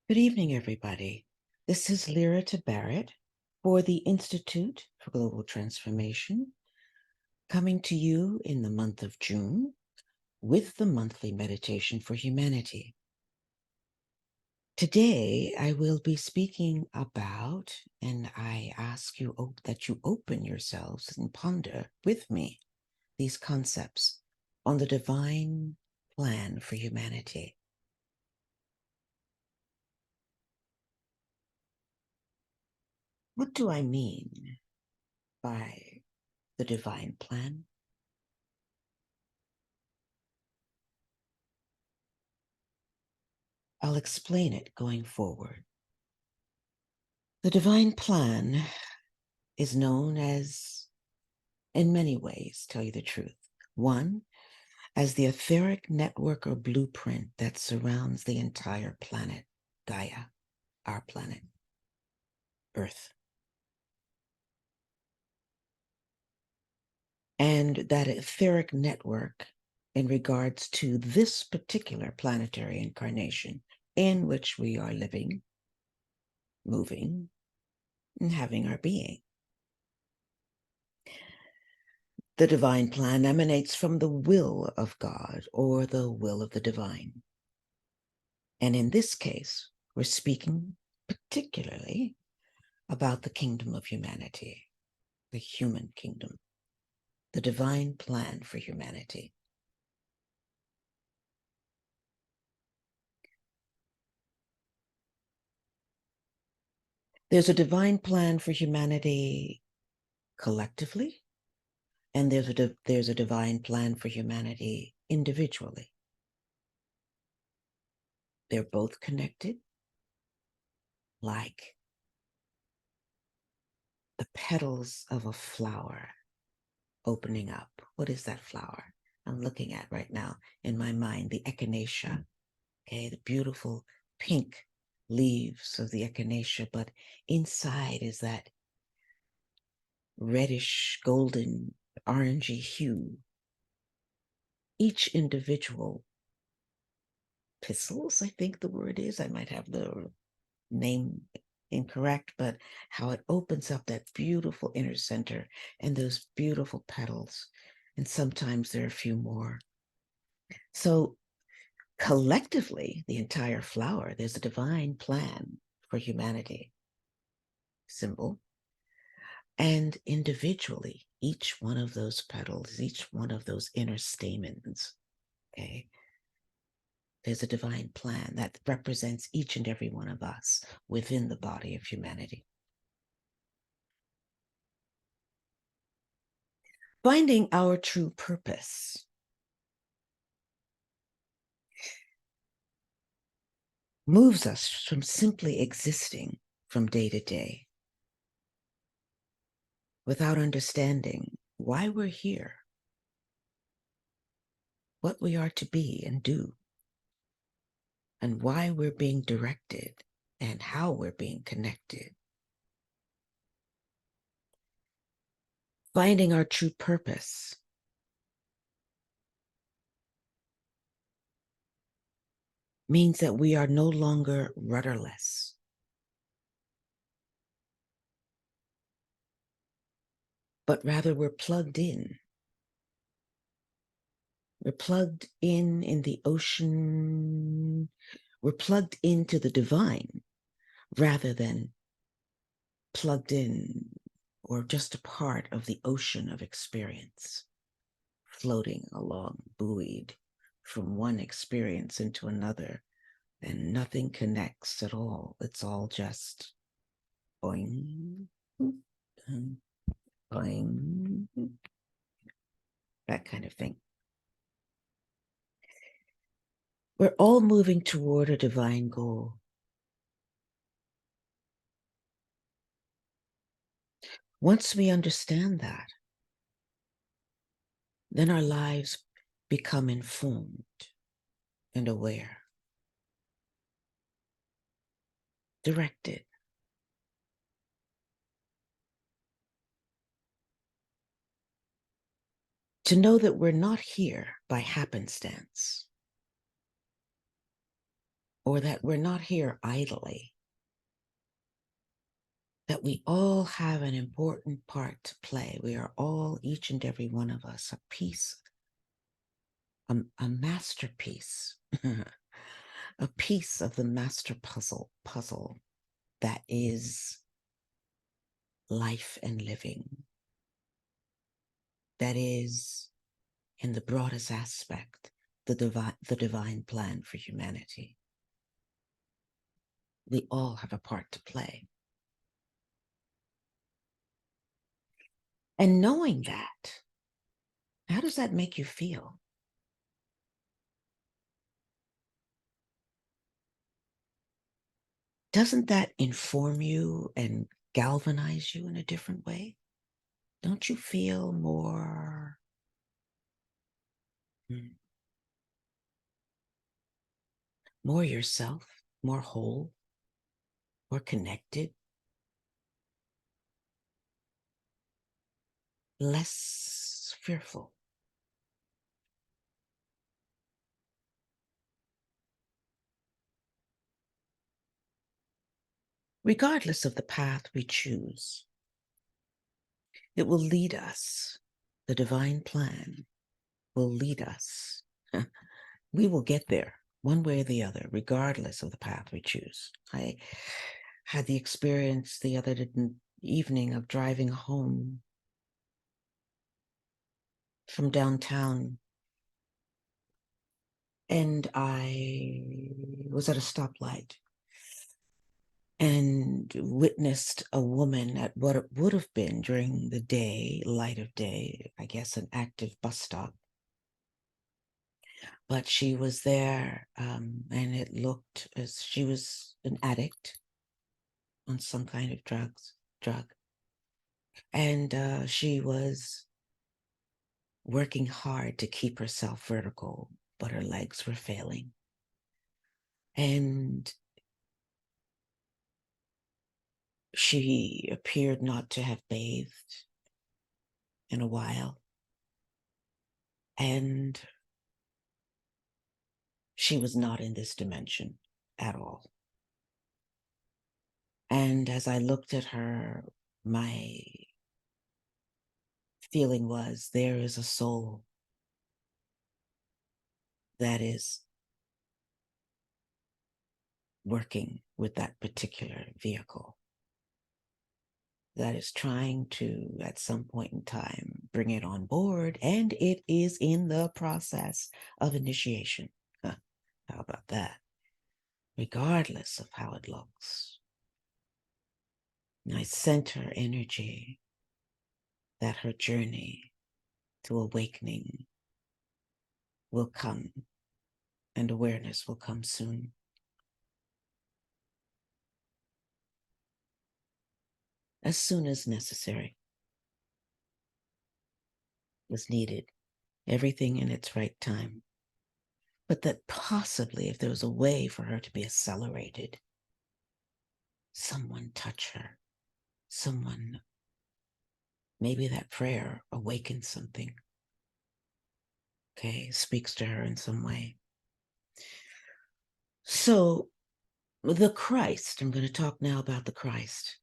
Good evening, everybody. This is Lyrata Barrett for the Institute for Global Transformation, coming to you in the month of June with the monthly meditation for humanity. Today, I will be speaking about, and I ask you that you open yourselves and ponder with me these concepts on the divine plan for humanity. What do I mean by the divine plan? I'll explain it going forward. The divine plan is known as, in many ways, tell you the truth. One, as the etheric network or blueprint that surrounds the entire planet, Gaia, our planet, Earth. And that etheric network in regards to this particular planetary incarnation in which we are living, moving, and having our being. The divine plan emanates from the will of God or the will of the divine. And in this case, we're speaking particularly about the kingdom of humanity, the human kingdom, the divine plan for humanity. There's a divine plan for humanity collectively, and there's a divine plan for humanity individually. They're both connected, like the petals of a flower opening up. What is that flower I'm looking at right now in my mind? The echinacea, okay, the beautiful pink leaves of the echinacea, but inside is that reddish, golden, orangey hue. Each individual pistils, I think the word is, I might have the name incorrect, but how it opens up that beautiful inner center and those beautiful petals. And sometimes there are a few more. So collectively, the entire flower, there's a divine plan for humanity, symbol. And individually, each one of those petals, each one of those inner stamens, okay, there's a divine plan that represents each and every one of us within the body of humanity. Finding our true purpose moves us from simply existing from day to day without understanding why we're here, what we are to be and do, and why we're being directed and how we're being connected. Finding our true purpose means that we are no longer rudderless, but rather we're plugged in. We're plugged in the ocean. We're plugged into the divine rather than plugged in or just a part of the ocean of experience, floating along, buoyed from one experience into another, and nothing connects at all. It's all just boing, boing, that kind of thing. We're all moving toward a divine goal. Once we understand that, then our lives become informed and aware, directed. To know that we're not here by happenstance. or that we're not here idly, that we all have an important part to play. We are all, each and every one of us, a piece, a masterpiece, a piece of the master puzzle that is life and living, that is, in the broadest aspect, the divine plan for humanity. We all have a part to play. And knowing that, how does that make you feel? Doesn't that inform you and galvanize you in a different way? Don't you feel more yourself, more whole, more connected, less fearful? Regardless of the path we choose, it will lead us. The divine plan will lead us. We will get there one way or the other, regardless of the path we choose. I had the experience the other evening of driving home from downtown, and I was at a stoplight and witnessed a woman at what it would have been during the day, light of day, I guess an active bus stop. But she was there, and it looked as she was an addict on some kind of drug. And she was working hard to keep herself vertical, but her legs were failing. And she appeared not to have bathed in a while. And she was not in this dimension at all. And as I looked at her, my feeling was there is a soul that is working with that particular vehicle, that is trying to, at some point in time, bring it on board, and it is in the process of initiation. Huh. How about that? Regardless of how it looks. I sent her energy that her journey to awakening will come, and awareness will come soon. As soon as necessary was needed, everything in its right time. But that possibly, if there was a way for her to be accelerated, someone touch her, someone, maybe that prayer awakens something, okay, speaks to her in some way. So the Christ, I'm going to talk now about the Christ.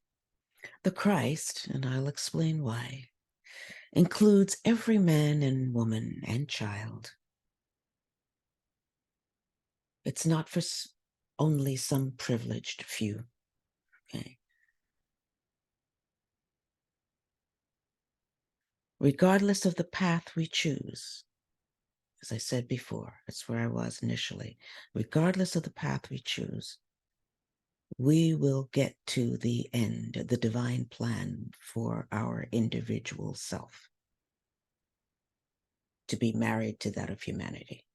The Christ, and I'll explain why, includes every man and woman and child. It's not for only some privileged few, okay? Regardless of the path we choose, as I said before, that's where I was initially. Regardless of the path we choose, we will get to the end, the divine plan for our individual self, to be married to that of humanity.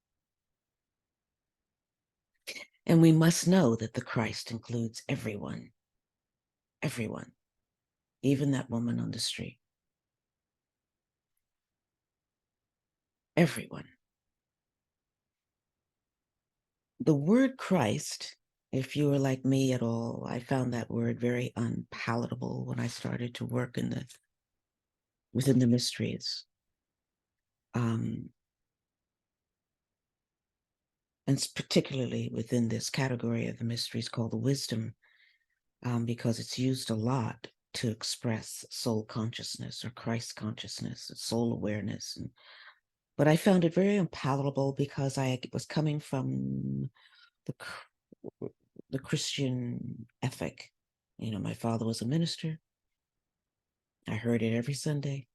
And we must know that the Christ includes everyone, even that woman on the street, everyone. The word Christ, if you were like me at all, I found that word very unpalatable when I started to work within the mysteries. and particularly within this category of the mysteries called the wisdom, because it's used a lot to express soul consciousness or Christ consciousness, soul awareness. But I found it very unpalatable because I was coming from the Christian ethic. You know, my father was a minister. I heard it every Sunday.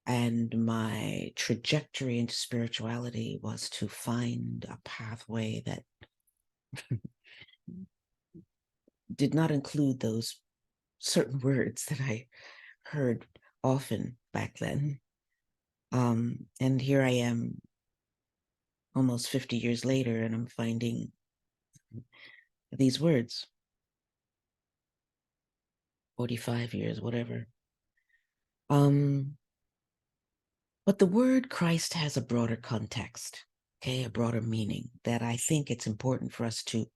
And my trajectory into spirituality was to find a pathway that did not include those certain words that I heard often back then. And here I am almost 50 years later, and I'm finding these words, 45 years, whatever. But the word Christ has a broader context, okay, a broader meaning that I think it's important for us to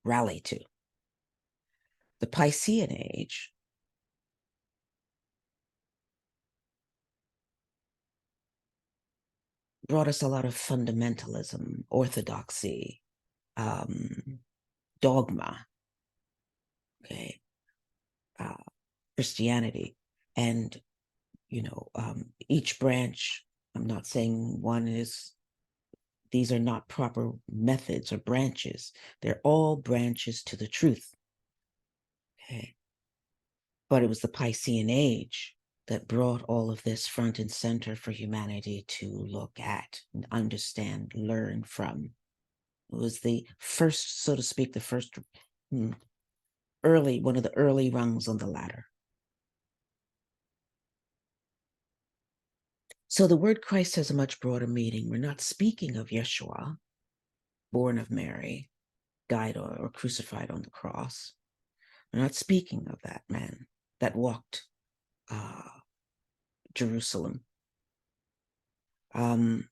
rally to. The Piscean age brought us a lot of fundamentalism, orthodoxy, dogma, okay, Christianity. And, each branch, I'm not saying these are not proper methods or branches. They're all branches to the truth, okay? But it was the Piscean age that brought all of this front and center for humanity to look at and understand, learn from. It was the first, so to speak, one of the early rungs on the ladder. So the word Christ has a much broader meaning. We're not speaking of Yeshua, born of Mary, died or crucified on the cross. We're not speaking of that man that walked Jerusalem. We're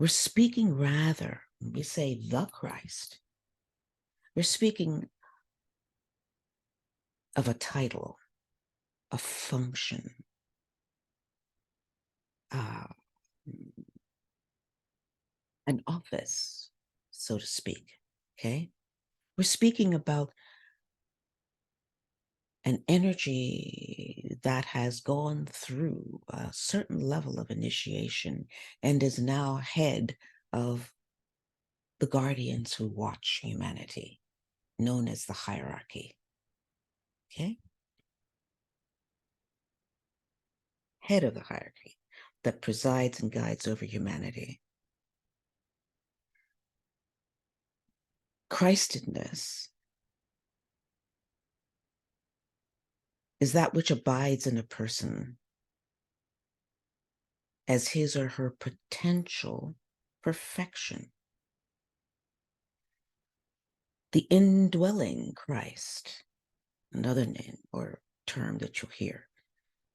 speaking rather, when we say the Christ, we're speaking of a title, a function, an office, so to speak, okay? We're speaking about an energy that has gone through a certain level of initiation and is now head of the guardians who watch humanity, known as the hierarchy, okay? Head of the hierarchy that presides and guides over humanity. Christedness is that which abides in a person as his or her potential perfection. The indwelling Christ, another name or term that you'll hear,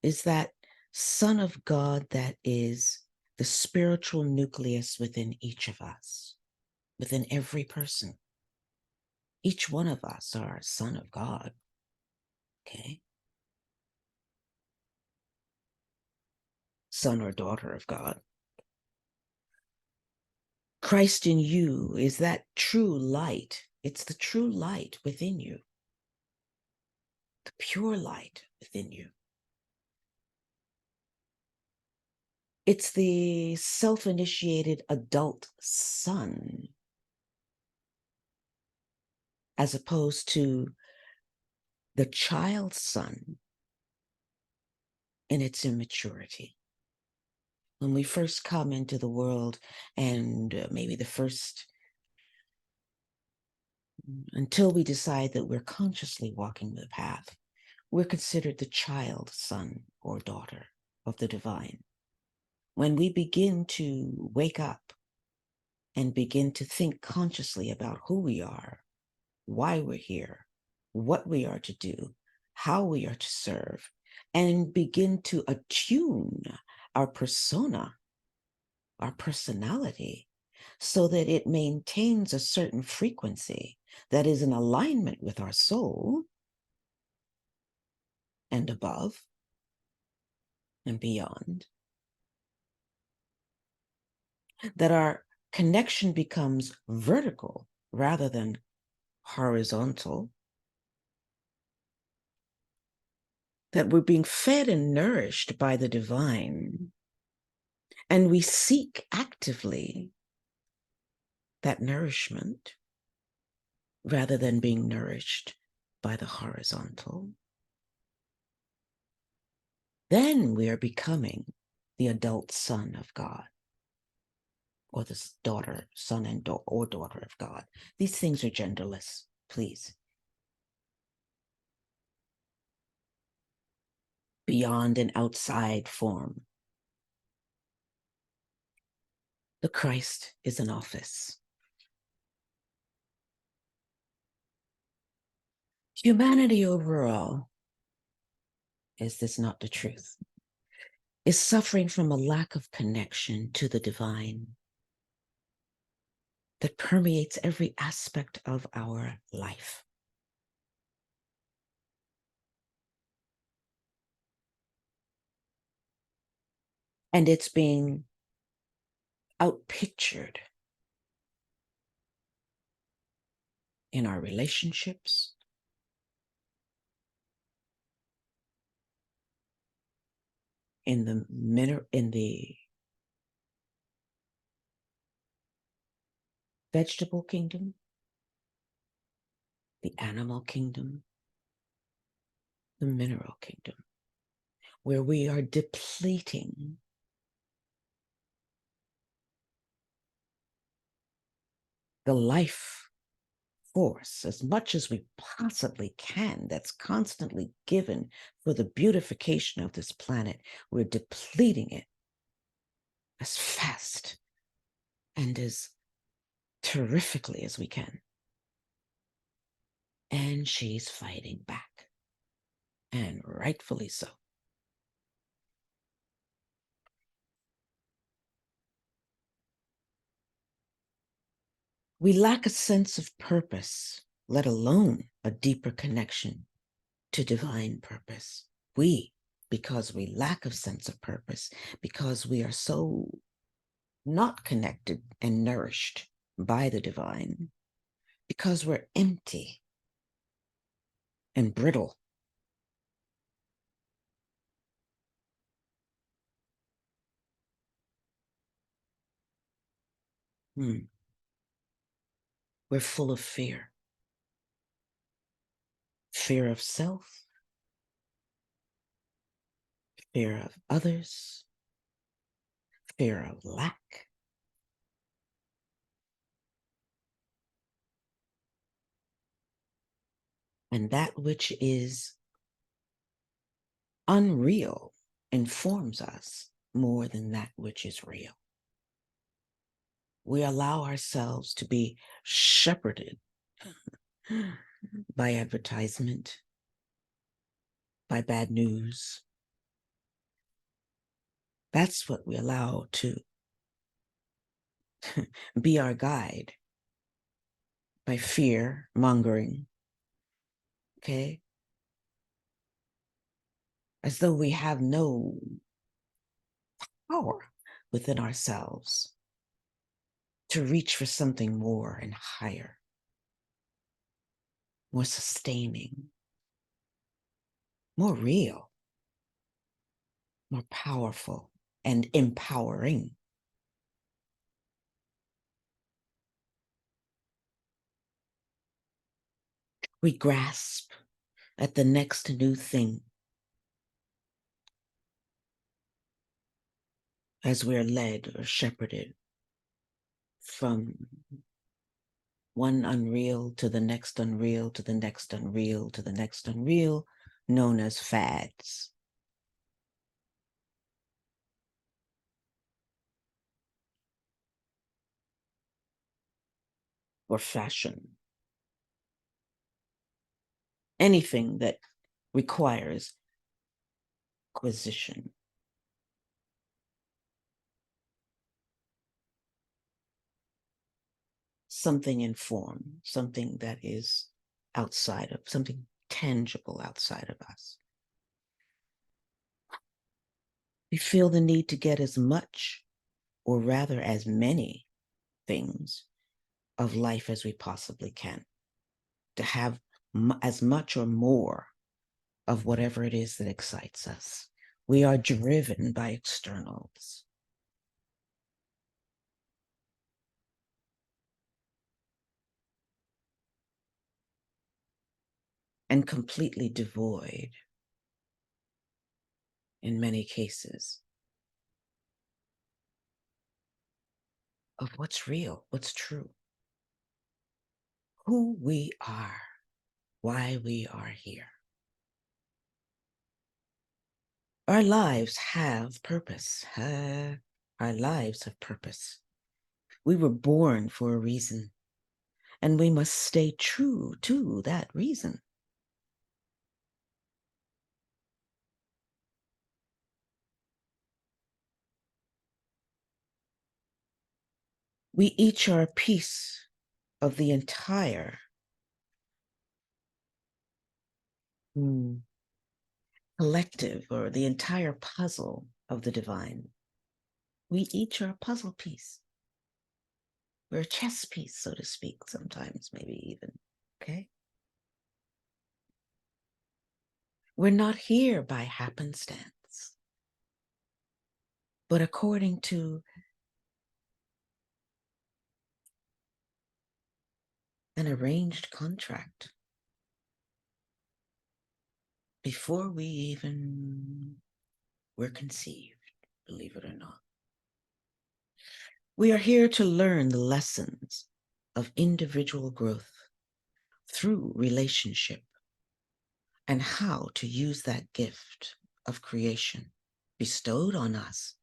is that Son of God that is the spiritual nucleus within each of us, within every person. Each one of us are a son of God, okay? Son or daughter of God. Christ in you is that true light. It's the true light within you, the pure light within you. It's the self-initiated adult son, as opposed to the child son in its immaturity. When we first come into the world, and maybe until we decide that we're consciously walking the path, we're considered the child son or daughter of the divine. When we begin to wake up and begin to think consciously about who we are, why we're here, what we are to do, how we are to serve, and begin to attune our persona, our personality, so that it maintains a certain frequency that is in alignment with our soul and above and beyond, that our connection becomes vertical rather than horizontal, that we're being fed and nourished by the divine, and we seek actively that nourishment rather than being nourished by the horizontal, then we are becoming the adult son of God, or the daughter, son and or daughter of God. These things are genderless, please. Beyond an outside form. The Christ is in office. Humanity overall, is this not the truth, is suffering from a lack of connection to the divine that permeates every aspect of our life. And it's being outpictured in our relationships, in the vegetable kingdom, the animal kingdom, the mineral kingdom, where we are depleting the life force as much as we possibly can that's constantly given for the beautification of this planet. We're depleting it as fast and as terrifically as we can. And she's fighting back, and rightfully so. We lack a sense of purpose, let alone a deeper connection to divine purpose. Because we lack a sense of purpose, because we are so not connected and nourished by the divine, because we're empty and brittle. We're full of fear. Fear of self, fear of others, fear of lack. And that which is unreal informs us more than that which is real. We allow ourselves to be shepherded by advertisement, by bad news. That's what we allow to be our guide, by fear mongering, okay? As though we have no power within ourselves to reach for something more and higher, more sustaining, more real, more powerful, and empowering. We grasp at the next new thing as we're led or shepherded from one unreal to the next unreal, to the next unreal, to the next unreal, known as fads. Or fashion. Anything that requires acquisition. Something in form, something that is outside of, something tangible outside of us. We feel the need to get as much or rather as many things of life as we possibly can, to have as much or more of whatever it is that excites us. We are driven by externals. And completely devoid, in many cases, of what's real, what's true, who we are, why we are here. Our lives have purpose. Our lives have purpose. We were born for a reason, and we must stay true to that reason. We each are a piece of the entire collective, or the entire puzzle of the divine. We each are a puzzle piece. We're a chess piece, so to speak, sometimes, maybe even. Okay? We're not here by happenstance, but according to an arranged contract before we even were conceived, believe it or not. We are here to learn the lessons of individual growth through relationship and how to use that gift of creation bestowed on us.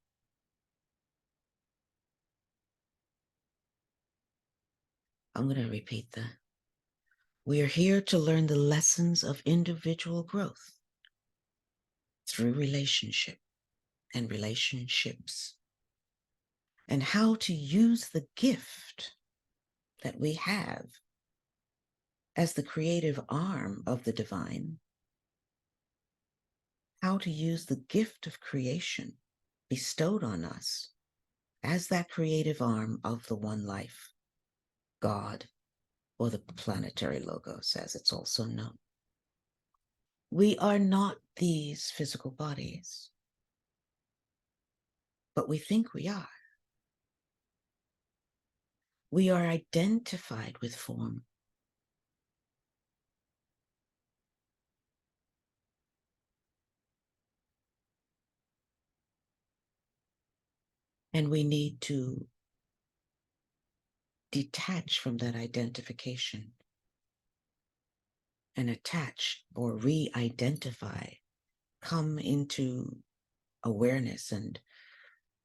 I'm going to repeat that. We are here to learn the lessons of individual growth through relationship and relationships, and how to use the gift that we have as the creative arm of the divine, how to use the gift of creation bestowed on us as that creative arm of the one life, God, or the planetary logos, as it's also known. We are not these physical bodies, but we think we are. We are identified with form. And we need to detach from that identification and attach or re-identify, come into awareness and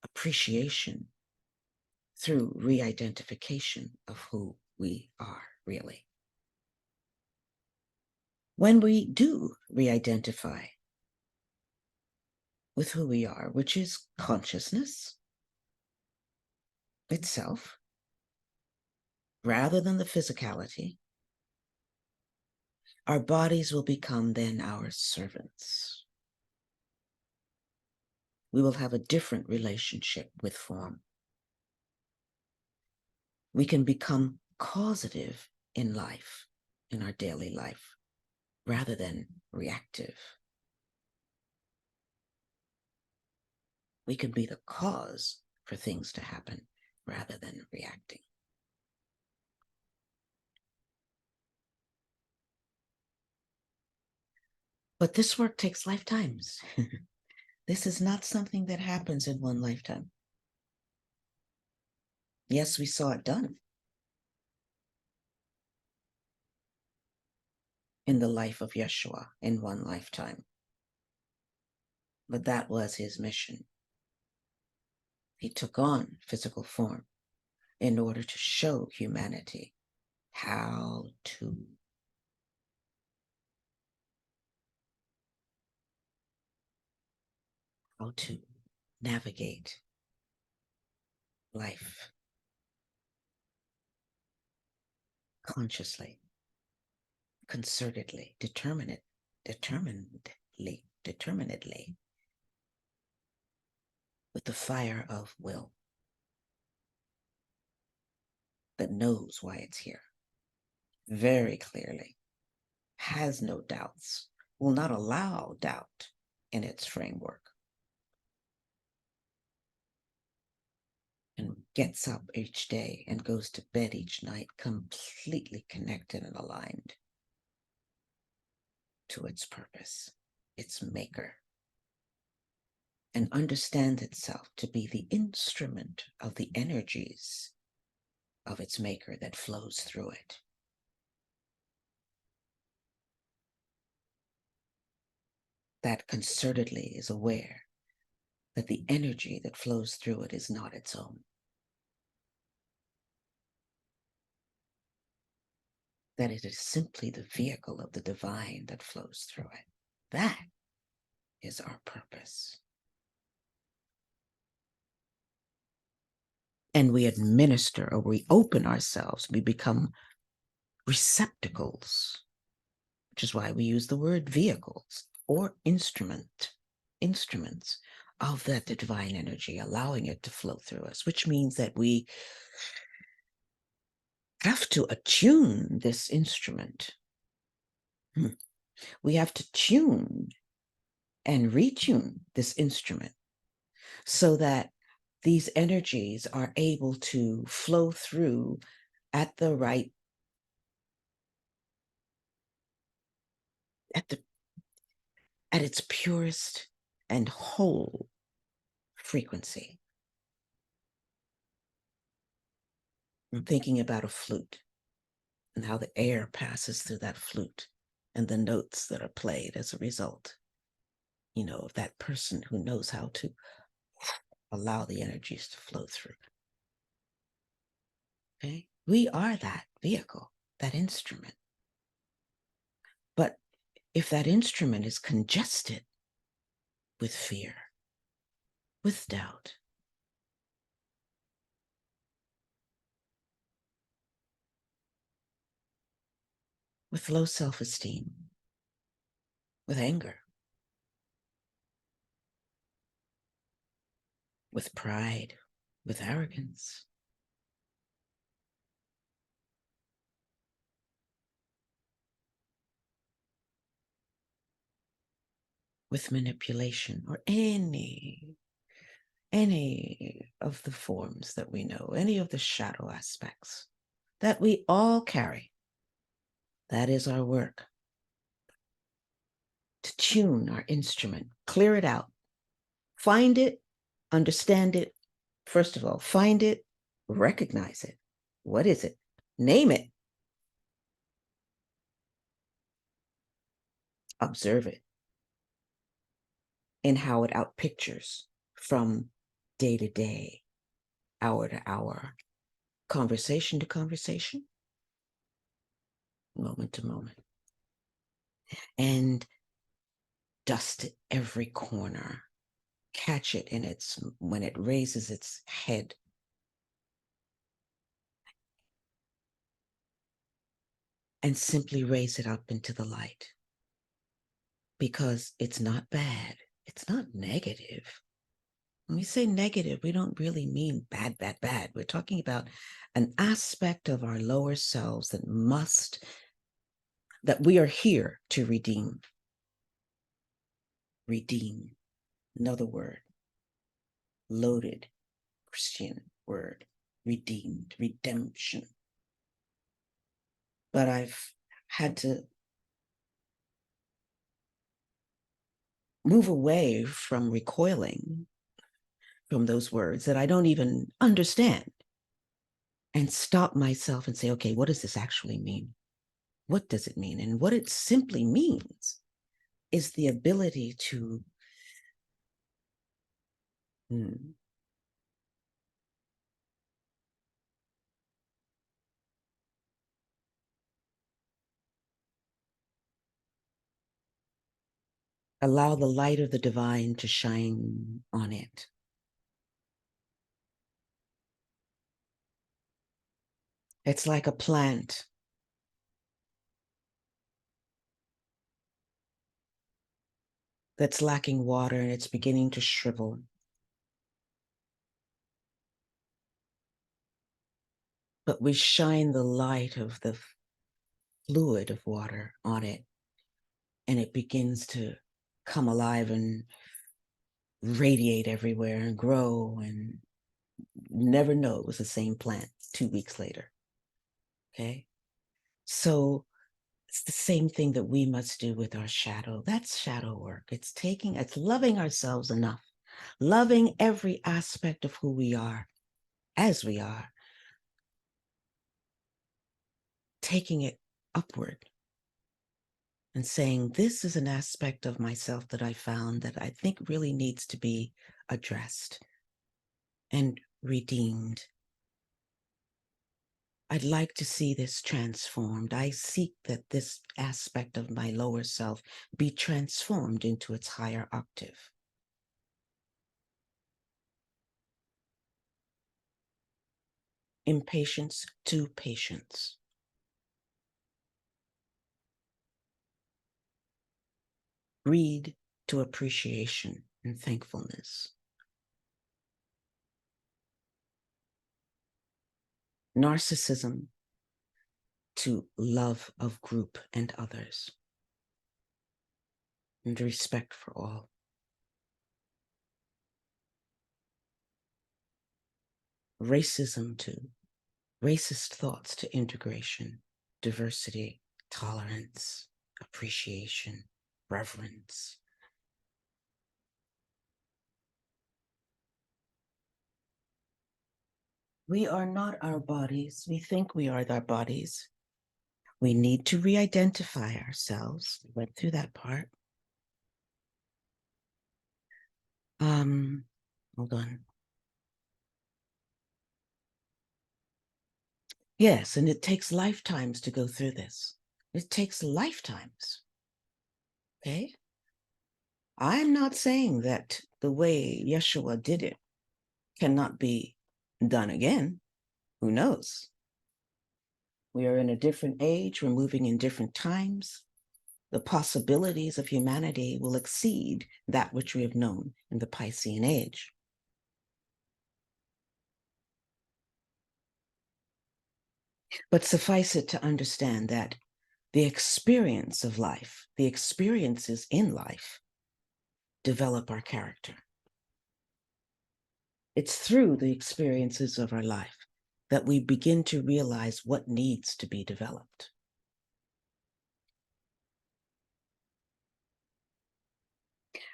appreciation through re-identification of who we are really. When we do re-identify with who we are, which is consciousness itself, rather than the physicality, our bodies will become then our servants. We will have a different relationship with form. We can become causative in life, in our daily life, rather than reactive. We can be the cause for things to happen rather than reacting. But this work takes lifetimes. This is not something that happens in one lifetime. Yes, we saw it done in the life of Yeshua in one lifetime. But that was his mission. He took on physical form in order to show humanity how to navigate life consciously, concertedly, determinedly, with the fire of will. that knows why it's here very clearly, has no doubts, will not allow doubt in its framework, and gets up each day and goes to bed each night completely connected and aligned to its purpose, its maker, and understands itself to be the instrument of the energies of its maker that flows through it. That concertedly is aware that the energy that flows through it is not its own. That it is simply the vehicle of the divine that flows through it. That is our purpose. And we administer, or we open ourselves, we become receptacles, which is why we use the word vehicles or instruments of that divine energy, allowing it to flow through us, which means that we have to attune this instrument. We have to tune and retune this instrument so that these energies are able to flow through at the right, at its purest and whole frequency. I'm thinking about a flute and how the air passes through that flute and the notes that are played as a result, of that person who knows how to allow the energies to flow through. Okay? We are that vehicle, that instrument. But if that instrument is congested with fear, with doubt, with low self-esteem, with anger, with pride, with arrogance, with manipulation, or any of the forms that we know, any of the shadow aspects that we all carry. That is our work. To tune our instrument, clear it out, find it, understand it. First of all, find it, recognize it. What is it? Name it. Observe it and how it outpictures from day to day, hour to hour, conversation to conversation, moment to moment. And dust it every corner. Catch it when it raises its head. And simply raise it up into the light. Because it's not bad. It's not negative. When we say negative, we don't really mean bad, bad, bad. We're talking about an aspect of our lower selves that we are here to redeem. Redeem, another word, loaded Christian word, redeemed, redemption. But I've had to move away from recoiling from those words that I don't even understand, and stop myself and say, okay, what does this actually mean? What does it mean? And what it simply means is the ability to allow the light of the divine to shine on it. It's like a plant that's lacking water and it's beginning to shrivel. but we shine the light of the fluid of water on it, and it begins to come alive and radiate everywhere and grow, and never know it was the same plant 2 weeks later. Okay. So it's the same thing that we must do with our shadow. That's shadow work. It's loving ourselves enough, loving every aspect of who we are as we are, taking it upward and saying, this is an aspect of myself that I found that I think really needs to be addressed and redeemed. I'd like to see this transformed. I seek that this aspect of my lower self be transformed into its higher octave. Impatience to patience. Greed to appreciation and thankfulness. Narcissism to love of group and others, and respect for all. Racism to racist thoughts to integration, diversity, tolerance, appreciation, reverence. We are not our bodies. We think we are our bodies. We need to re-identify ourselves. We went through that part. Hold on. Yes, and it takes lifetimes to go through this. It takes lifetimes. Okay? I'm not saying that the way Yeshua did it cannot be done again. Who knows? We are in a different age. We're moving in different times. The possibilities of humanity will exceed that which we have known in the Piscean age. But suffice it to understand that the experience of life, the experiences in life, develop our character. It's through the experiences of our life that we begin to realize what needs to be developed.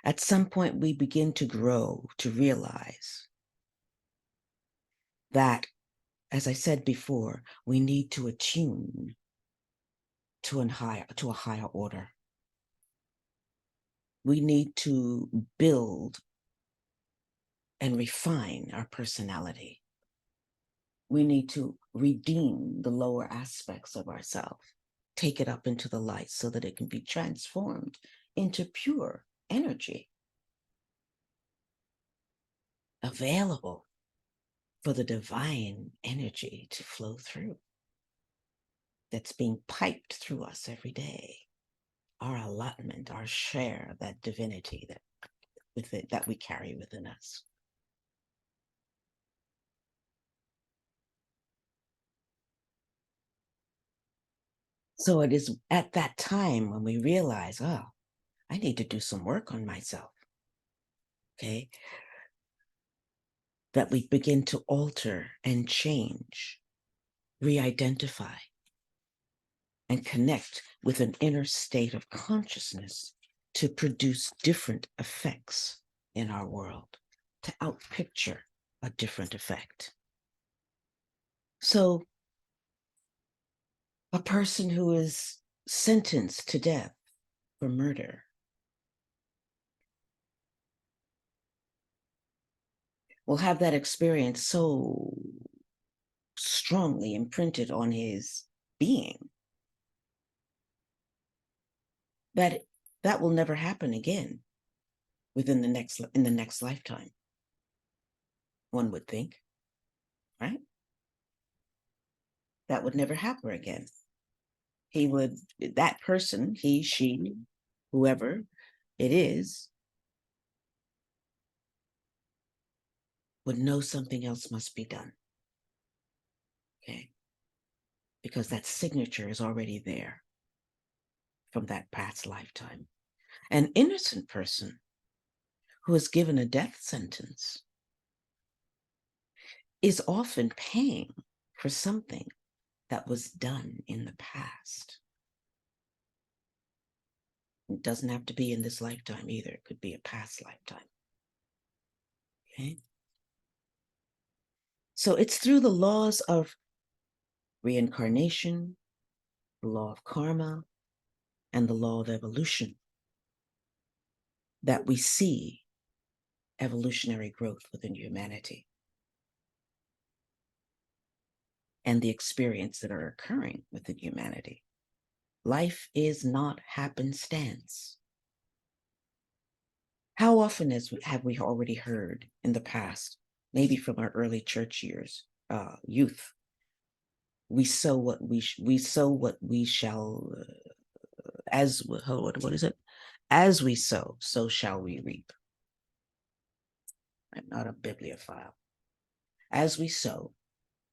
At some point, we begin to grow to realize that, as I said before, we need to attune to a higher order. We need to build and refine our personality. We need to redeem the lower aspects of ourselves, take it up into the light so that it can be transformed into pure energy, available for the divine energy to flow through, that's being piped through us every day. Our allotment, our share of that divinity that we carry within us. So it is at that time when we realize, oh, I need to do some work on myself, okay, that we begin to alter and change, re-identify, and connect with an inner state of consciousness to produce different effects in our world, to outpicture a different effect. So a person who is sentenced to death for murder will have that experience so strongly imprinted on his being that that will never happen again in the next lifetime, one would think, right? That would never happen again. That person, he, she, whoever it is, would know something else must be done. Okay. because that signature is already there from that past lifetime. An innocent person who is given a death sentence is often paying for something that was done in the past. It doesn't have to be in this lifetime either. It could be a past lifetime. Okay? So it's through the laws of reincarnation, the law of karma, and the law of evolution that we see evolutionary growth within humanity and the experience that are occurring within humanity. Life is not happenstance. How often have we already heard in the past, maybe from our early church years, youth, we sow what we shall, as what is it? As we sow, so shall we reap. I'm not a bibliophile. As we sow,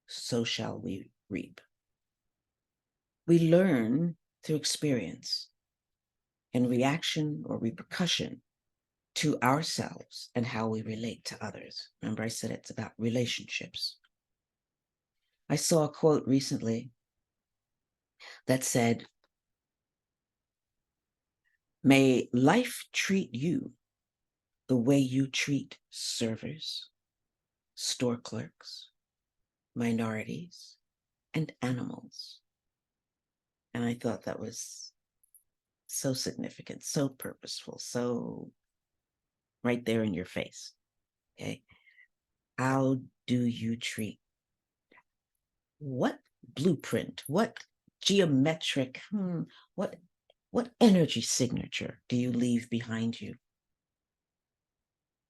so shall we reap. We learn through experience and reaction or repercussion to ourselves and how we relate to others. Remember, I said it's about relationships. I saw a quote recently that said, "May life treat you the way you treat servers, store clerks, minorities, and animals." And I thought that was so significant, so purposeful, so right there in your face. Okay. How do you treat? What blueprint, what geometric, what energy signature do you leave behind you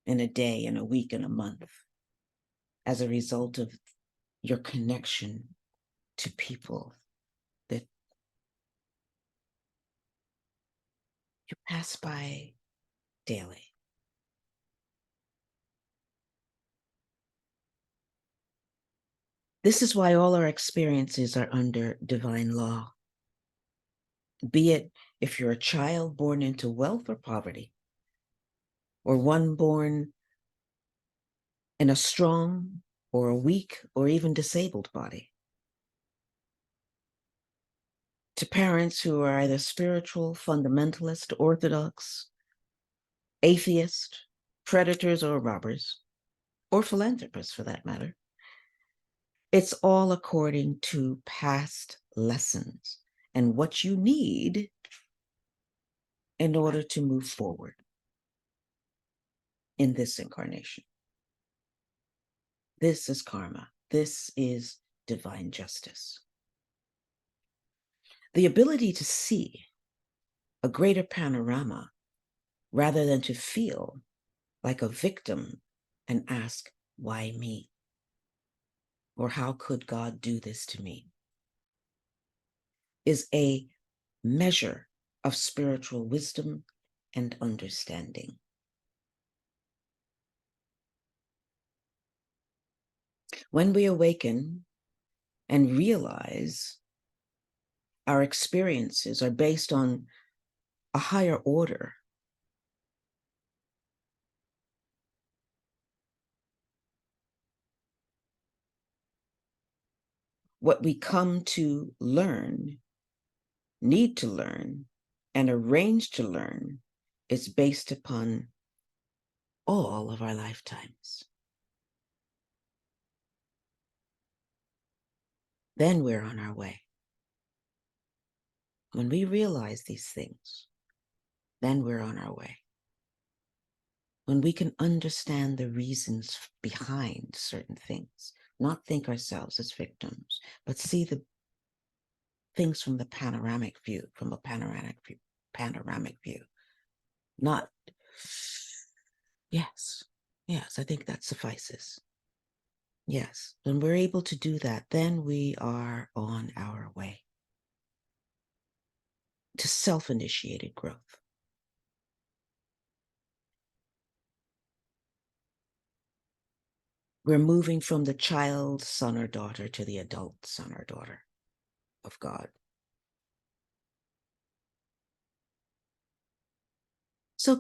in a day, in a week, in a month, as a result of your connection to people that you pass by daily? This is why all our experiences are under divine law. Be it if you're a child born into wealth or poverty, or one born in a strong or a weak or even disabled body, to parents who are either spiritual, fundamentalist, orthodox, atheist, predators or robbers, or philanthropists for that matter. It's all according to past lessons and what you need in order to move forward in this incarnation. This is karma. This is divine justice. The ability to see a greater panorama rather than to feel like a victim and ask, why me? Or how could God do this to me? Is a measure of spiritual wisdom and understanding. When we awaken and realize our experiences are based on a higher order, what we come to learn, need to learn, and arrange to learn is based upon all of our lifetimes. Then we're on our way. When we realize these things, then we're on our way. When we can understand the reasons behind certain things, not think ourselves as victims, but see the things from the panoramic view, panoramic view. Not, yes, I think that suffices. Yes, when we're able to do that, then we are on our way to self-initiated growth. We're moving from the child son or daughter to the adult son or daughter. of God. So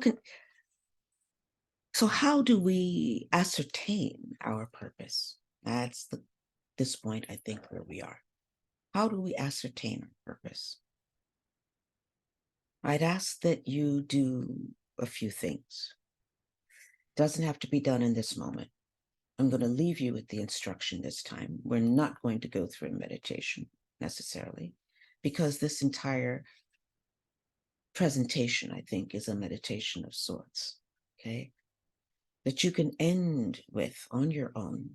how do we ascertain our purpose? That's this point, I think, where we are. How do we ascertain our purpose? I'd ask that you do a few things. Doesn't have to be done in this moment. I'm going to leave you with the instruction this time. We're not going to go through a meditation necessarily, because this entire presentation, I think, is a meditation of sorts, okay? That you can end with on your own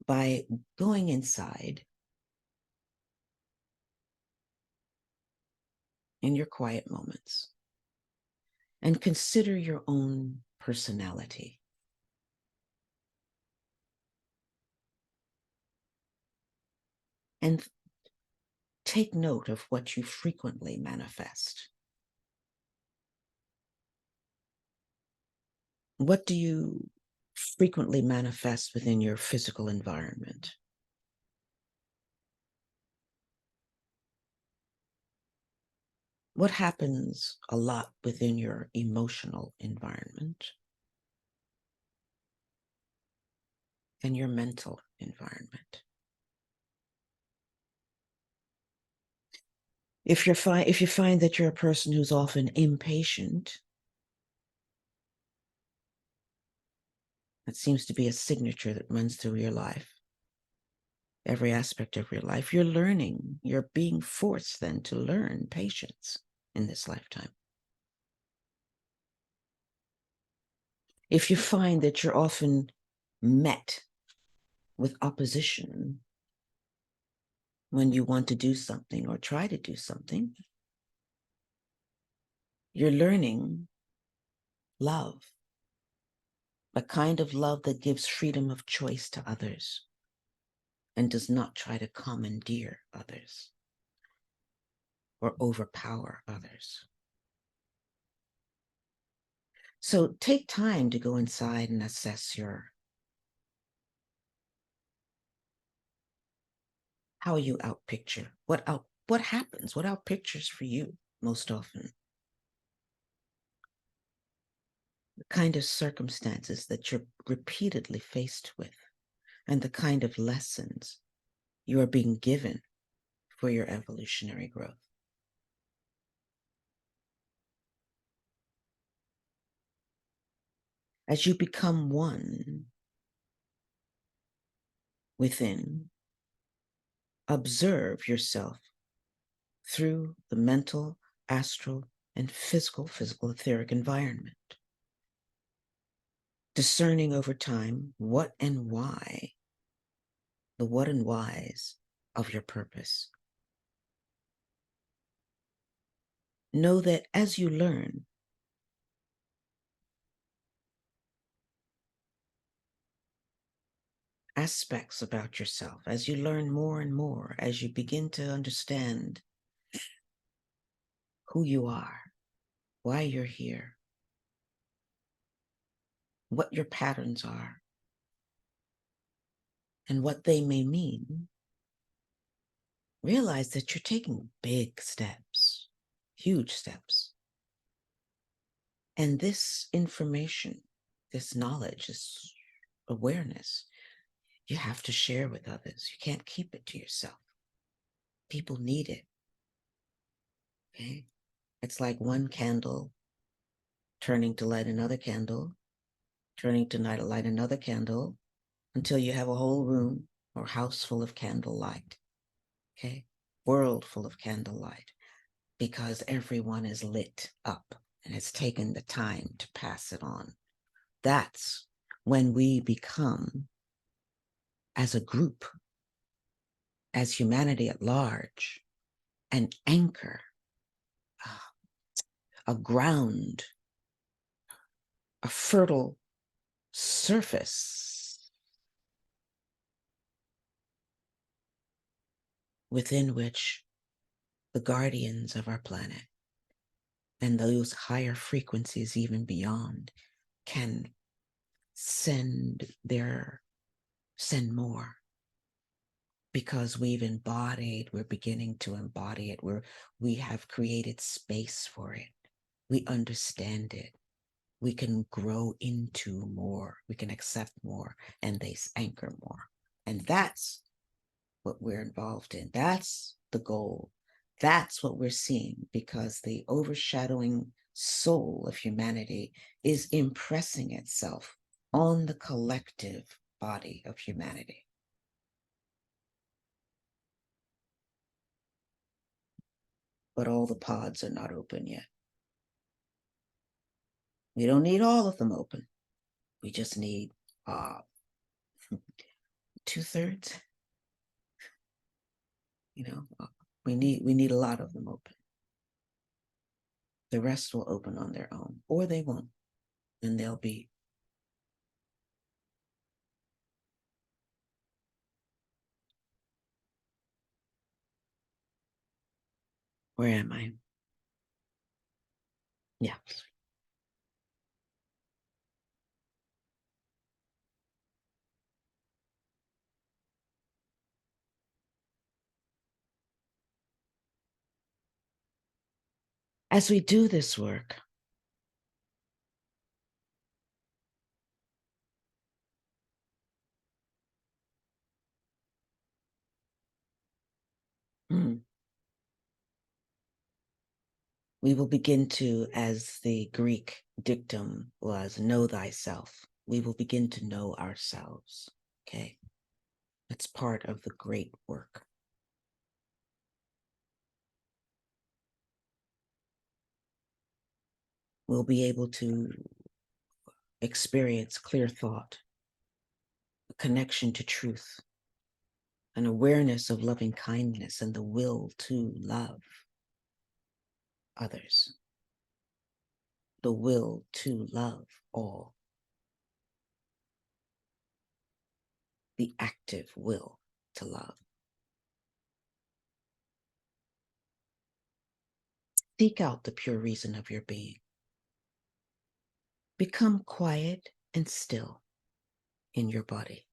by going inside in your quiet moments and consider your own personality. And take note of what you frequently manifest. What do you frequently manifest within your physical environment? What happens a lot within your emotional environment and your mental environment? If you find that you're a person who's often impatient, that seems to be a signature that runs through your life, every aspect of your life. You're being forced then to learn patience in this lifetime. If you find that you're often met with opposition when you want to do something or try to do something, you're learning love, a kind of love that gives freedom of choice to others and does not try to commandeer others or overpower others. So take time to go inside and assess how you outpicture, what happens, what outpictures for you most often, the kind of circumstances that you're repeatedly faced with, and the kind of lessons you are being given for your evolutionary growth. As you become one within, observe yourself through the mental, astral, and physical etheric environment, discerning over time what and why, the what and whys of your purpose. Know that as you learn, aspects about yourself, as you learn more and more, as you begin to understand who you are, why you're here, what your patterns are, and what they may mean, realize that you're taking big steps, huge steps. And this information, this knowledge, this awareness, you have to share with others. You can't keep it to yourself. People need it. Okay? It's like one candle turning to light another candle, turning to light another candle, until you have a whole room or house full of candlelight. Okay? World full of candlelight, because everyone is lit up and has taken the time to pass it on. That's when we become, as a group, as humanity at large, an anchor, a ground, a fertile surface within which the guardians of our planet and those higher frequencies even beyond can send more. because we're beginning to embody it. We have created space for it. We understand it. We can grow into more. We can accept more, and they anchor more. And that's what we're involved in. That's the goal. That's what we're seeing, because the overshadowing soul of humanity is impressing itself on the collective body of humanity. But all the pods are not open yet. We don't need all of them open. We just need 2/3. We need a lot of them open. The rest will open on their own, or they won't, and they'll be. Where am I? Yeah. As we do this work, we will begin to, as the Greek dictum was, know thyself. We will begin to know ourselves. Okay. It's part of the great work. We'll be able to experience clear thought, a connection to truth, an awareness of loving kindness, and the will to love others, the will to love all, the active will to love. Seek out the pure reason of your being. Become quiet and still in your body.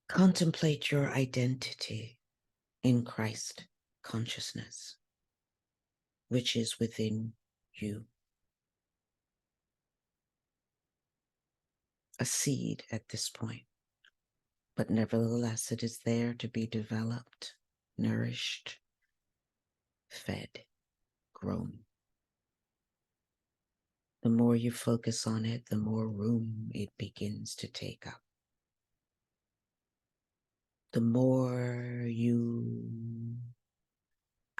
Contemplate your identity in Christ consciousness, which is within you. A seed at this point, but nevertheless it is there to be developed, nourished, fed, grown. The more you focus on it, the more room it begins to take up. The more you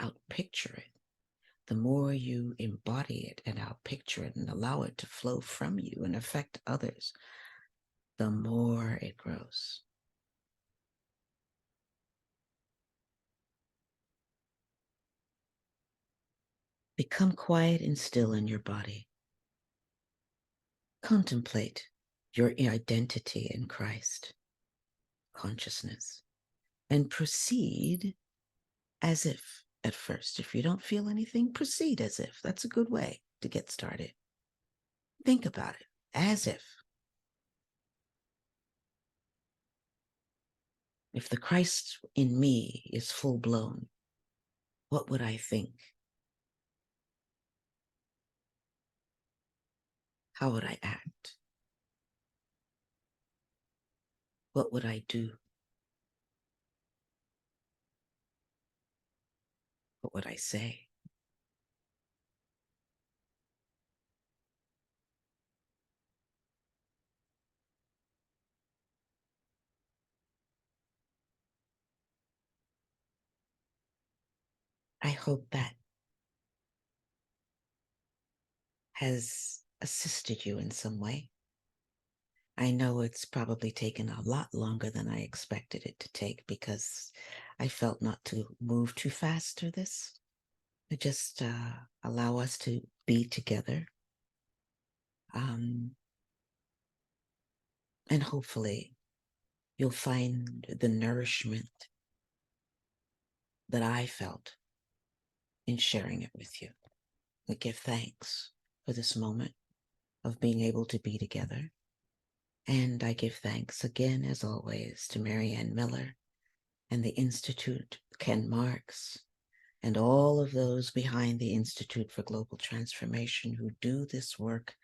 outpicture it, the more you embody it and outpicture it and allow it to flow from you and affect others, the more it grows. Become quiet and still in your body. Contemplate your identity in Christ consciousness and proceed as if at first. If you don't feel anything, proceed as if. That's a good way to get started. Think about it as if. If the Christ in me is full blown, what would I think? How would I act? What would I do? What would I say? I hope that has assisted you in some way. I know it's probably taken a lot longer than I expected it to take, because I felt not to move too fast through this. To just allow us to be together. And hopefully you'll find the nourishment that I felt in sharing it with you. We give thanks for this moment of being able to be together. And I give thanks again, as always, to Marianne Miller and the Institute, Ken Marks, and all of those behind the Institute for Global Transformation who do this work,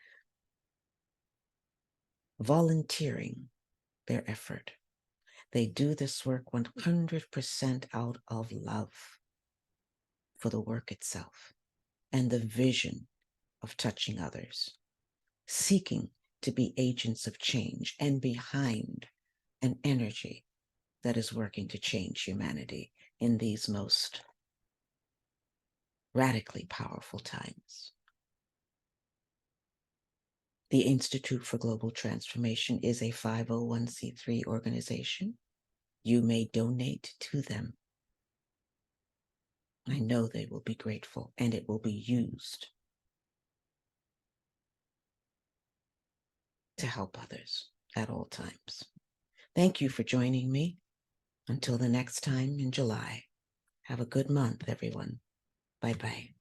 volunteering their effort. They do this work 100% out of love for the work itself and the vision of touching others, seeking to be agents of change and behind an energy that is working to change humanity in these most radically powerful times. The Institute for Global Transformation is a 501c3 organization. You may donate to them. I know they will be grateful, and it will be used to help others at all times. Thank you for joining me. Until the next time in July, have a good month, everyone. Bye-bye.